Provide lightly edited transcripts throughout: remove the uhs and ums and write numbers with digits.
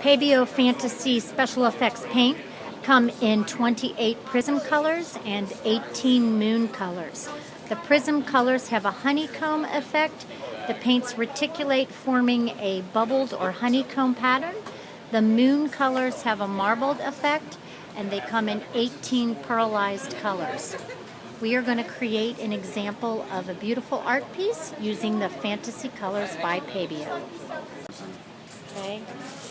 Pebeo Fantasy Special Effects paint come in 28 prism colors and 18 moon colors. The prism colors have a honeycomb effect. The paints reticulate, forming a bubbled or honeycomb pattern. The moon colors have a marbled effect, and they come in 18 pearlized colors. We are going to create an example of a beautiful art piece using the Fantasy colors by Pebeo. Okay,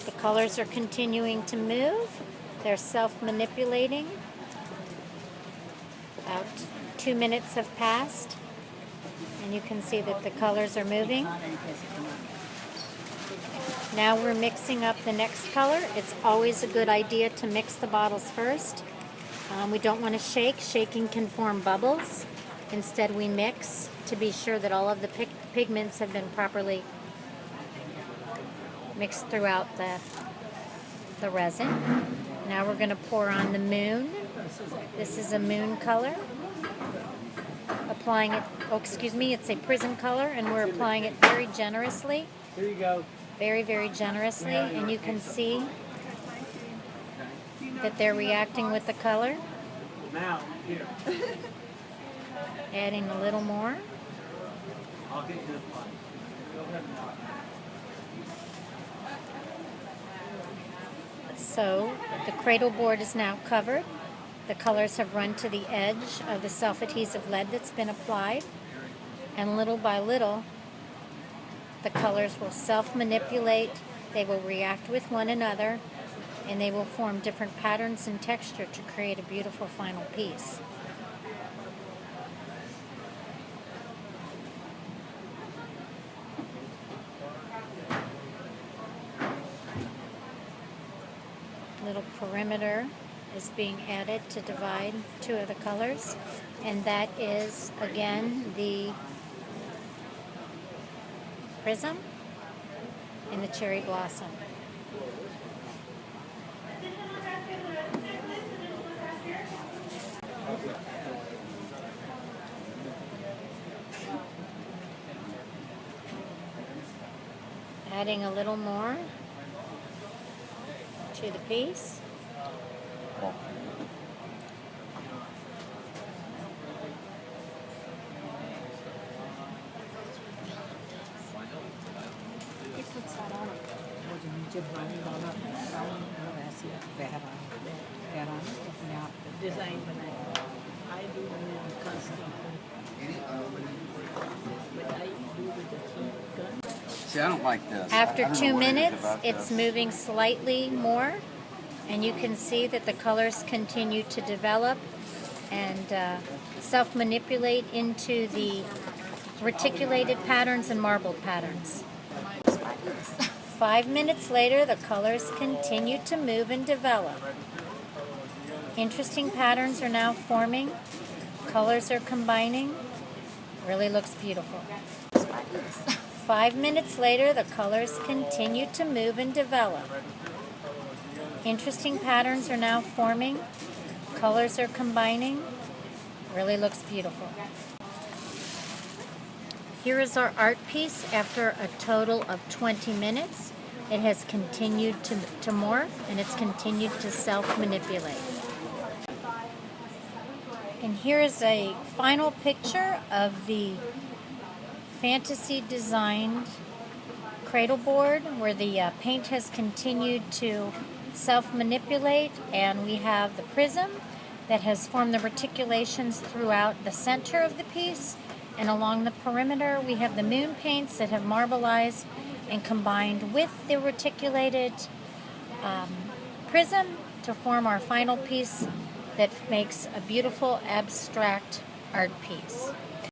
the colors are continuing to move. They're self-manipulating. About 2 minutes have passed, and you can see that the colors are moving. Now we're mixing up the next color. It's always a good idea to mix the bottles first. We don't want to shake. Shaking can form bubbles. Instead, we mix to be sure that all of the pigments have been properly mixed throughout the resin. Now we're going to pour on the moon. This is a moon color. Applying it, it's a prism color, and we're applying it very generously. Here you go. Very, very generously, and you can see that they're reacting with the color. Now, here. Adding a little more. I'll get you this one. Go ahead. So the cradle board is now covered. The colors have run to the edge of the self-adhesive lead that's been applied, and little by little the colors will self-manipulate, they will react with one another, and they will form different patterns and texture to create a beautiful final piece. Little perimeter is being added to divide two of the colors, and that is again the prism and the cherry blossom. Adding a little more to the piece. Design बनाए I do with custom. But I do with the heat gun. See, I don't like this. After I don't 2 know what it is minutes, about it's this. moving slightly more, and you can see that the colors continue to develop and self-manipulate into the reticulated patterns and marbled patterns. 5 minutes later, the colors continue to move and develop. Interesting patterns are now forming. Colors are combining. Really looks beautiful. 5 minutes later, the colors continue to move and develop. Interesting patterns are now forming. Colors are combining. Really looks beautiful. Here is our art piece after a total of 20 minutes. It has continued to morph, and it's continued to self-manipulate. And here is a final picture of the Fantasy designed cradle board where the paint has continued to self-manipulate, and we have the prism that has formed the reticulations throughout the center of the piece, and along the perimeter we have the moon paints that have marbleized and combined with the reticulated prism to form our final piece that makes a beautiful abstract art piece.